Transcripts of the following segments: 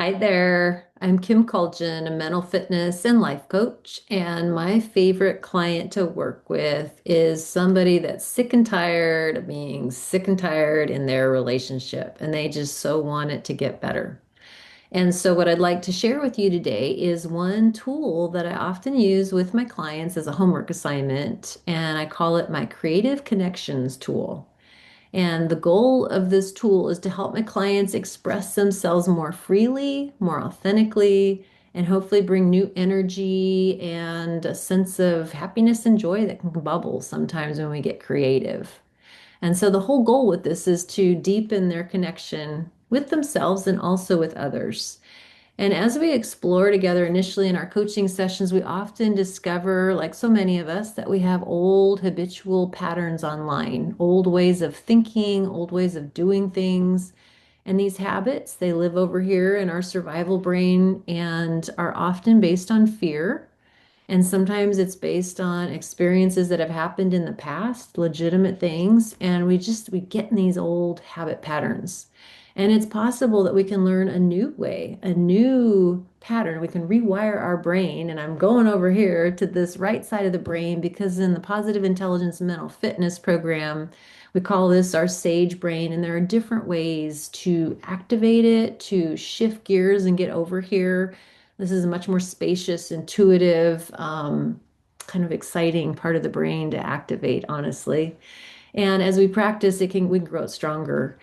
Hi there. I'm Kim Colgin, a mental fitness and life coach. And my favorite client to work with is somebody that's sick and tired of being sick and tired in their relationship, and they just so want it to get better. And so, what I'd like to share with you today is one tool that I often use with my clients as a homework assignment, and I call it my Creative Connections tool. And the goal of this tool is to help my clients express themselves more freely, more authentically, and hopefully bring new energy and a sense of happiness and joy that can bubble sometimes when we get creative. And so the whole goal with this is to deepen their connection with themselves and also with others. And as we explore together initially in our coaching sessions, we often discover, like so many of us, that we have old habitual patterns online, old ways of thinking, old ways of doing things. And these habits, they live over here in our survival brain and are often based on fear. And sometimes it's based on experiences that have happened in the past, legitimate things, and we get in these old habit patterns. And it's possible that we can learn a new way, a new pattern. We can rewire our brain. And I'm going over here to this right side of the brain because in the Positive Intelligence Mental Fitness program, we call this our sage brain. And there are different ways to activate it, to shift gears and get over here. This is a much more spacious, intuitive, kind of exciting part of the brain to activate, honestly. And as we practice, we can grow it stronger.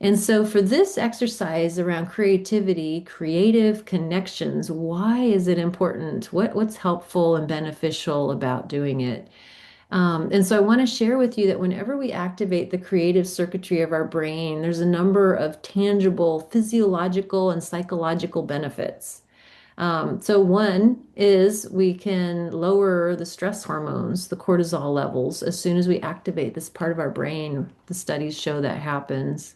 And so for this exercise around creativity, creative connections, why is it important? What's helpful and beneficial about doing it? And so I want to share with you that whenever we activate the creative circuitry of our brain, there's a number of tangible physiological and psychological benefits. So one is we can lower the stress hormones, the cortisol levels, as soon as we activate this part of our brain. The studies show that happens.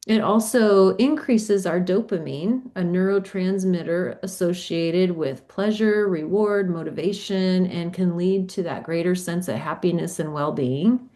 It also increases our dopamine, a neurotransmitter associated with pleasure, reward, motivation, and can lead to that greater sense of happiness and well-being.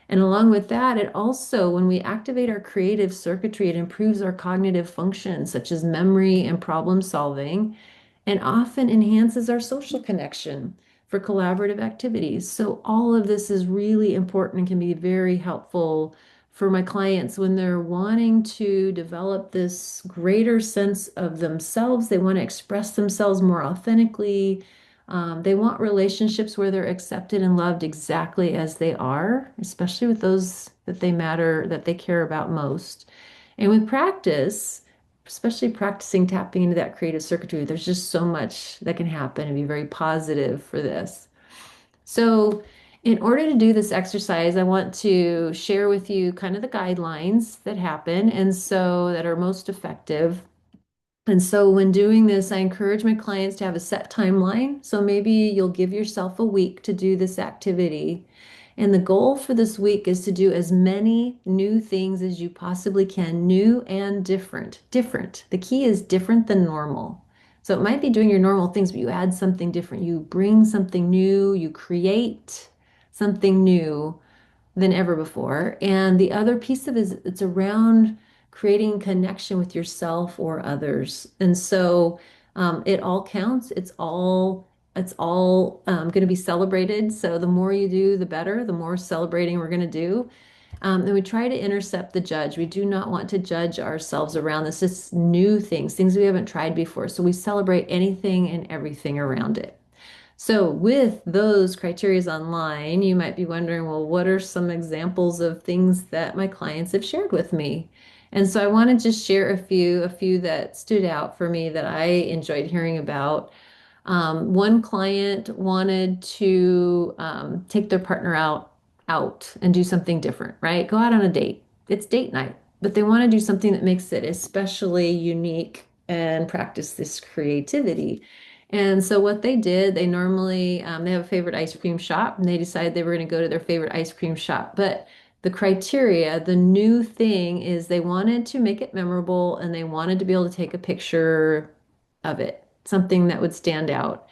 And along with that, it also, when we activate our creative circuitry, it improves our cognitive functions, such as memory and problem solving, and often enhances our social connection for collaborative activities. So, all of this is really important and can be very helpful for my clients when they're wanting to develop this greater sense of themselves. They want to express themselves more authentically. They want relationships where they're accepted and loved exactly as they are, especially with those that they matter, that they care about most. And with practice, especially practicing tapping into that creative circuitry, there's just so much that can happen and be very positive for this. So, in order to do this exercise, I want to share with you kind of the guidelines that happen and so that are most effective. And so, when doing this, I encourage my clients to have a set timeline. So, maybe you'll give yourself a week to do this activity. And the goal for this week is to do as many new things as you possibly can, new and different. Different. The key is different than normal. So, it might be doing your normal things, but you add something different. You bring something new, you create something new than ever before. And the other piece of it is it's around creating connection with yourself or others. And so it all counts. It's all going to be celebrated. So the more you do, the better. The more celebrating we're going to do. And we try to intercept the judge. We do not want to judge ourselves around this. It's new things, things we haven't tried before. So we celebrate anything and everything around it. So, with those criterias online, you might be wondering, well, what are some examples of things that my clients have shared with me? And so I want to just share a few that stood out for me that I enjoyed hearing about. One client wanted to take their partner out and do something different, right? Go out on a date. It's date night, but they want to do something that makes it especially unique and practice this creativity. And so what they did, they normally they have a favorite ice cream shop, and they decided they were going to go to their favorite ice cream shop. But the criteria, the new thing is they wanted to make it memorable, and they wanted to be able to take a picture of it, something that would stand out.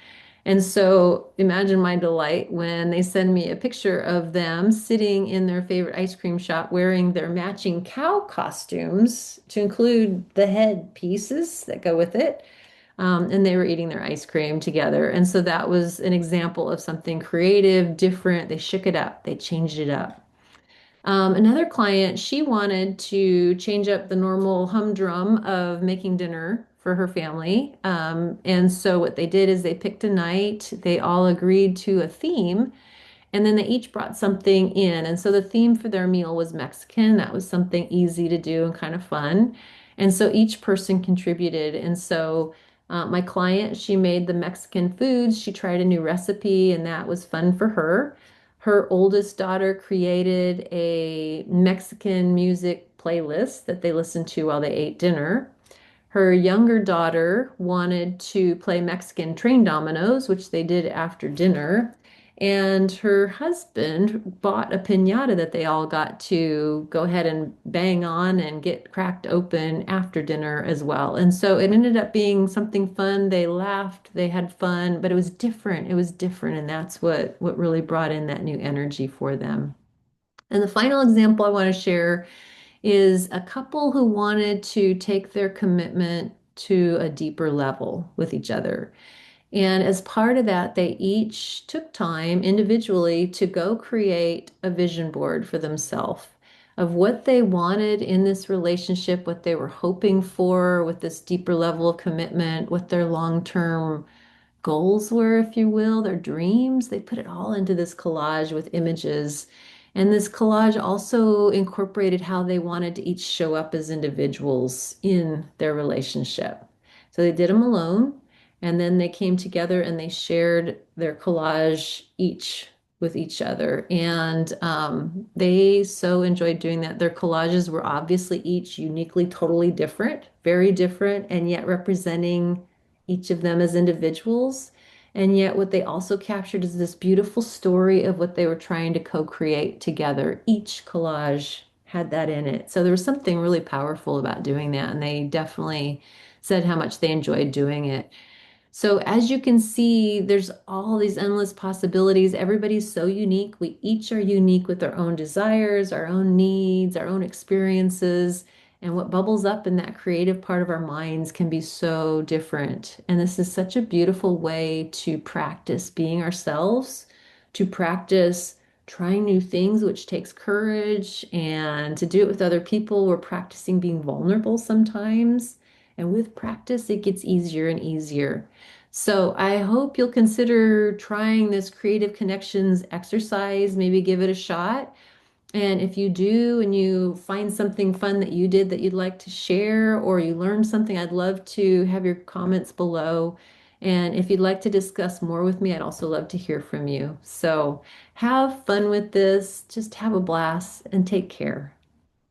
And so imagine my delight when they send me a picture of them sitting in their favorite ice cream shop wearing their matching cow costumes to include the head pieces that go with it. And they were eating their ice cream together. And so that was an example of something creative, different. They shook it up, they changed it up. Another client, she wanted to change up the normal humdrum of making dinner for her family. And so what they did is they picked a night, they all agreed to a theme, and then they each brought something in. And so the theme for their meal was Mexican. That was something easy to do and kind of fun. And so each person contributed. And so my client, she made the Mexican foods. She tried a new recipe, and that was fun for her. Her oldest daughter created a Mexican music playlist that they listened to while they ate dinner. Her younger daughter wanted to play Mexican train dominoes, which they did after dinner. And her husband bought a piñata that they all got to go ahead and bang on and get cracked open after dinner as well. And so it ended up being something fun. They laughed, they had fun, but it was different. It was different. And that's what really brought in that new energy for them. And the final example I want to share is a couple who wanted to take their commitment to a deeper level with each other. And as part of that, they each took time individually to go create a vision board for themselves of what they wanted in this relationship, what they were hoping for with this deeper level of commitment, what their long-term goals were, if you will, their dreams. They put it all into this collage with images. And this collage also incorporated how they wanted to each show up as individuals in their relationship. So they did them alone, and then they came together and they shared their collage each with each other. And they so enjoyed doing that. Their collages were obviously each uniquely, totally different, very different, and yet representing each of them as individuals. And yet, what they also captured is this beautiful story of what they were trying to co-create together. Each collage had that in it. So there was something really powerful about doing that. And they definitely said how much they enjoyed doing it. So as you can see, there's all these endless possibilities. Everybody's so unique. We each are unique with our own desires, our own needs, our own experiences. And what bubbles up in that creative part of our minds can be so different. And this is such a beautiful way to practice being ourselves, to practice trying new things, which takes courage, and to do it with other people. We're practicing being vulnerable sometimes. And with practice, it gets easier and easier. So I hope you'll consider trying this Creative Connections exercise, maybe give it a shot. And if you do and you find something fun that you did that you'd like to share or you learned something, I'd love to have your comments below. And if you'd like to discuss more with me, I'd also love to hear from you. So have fun with this, just have a blast and take care.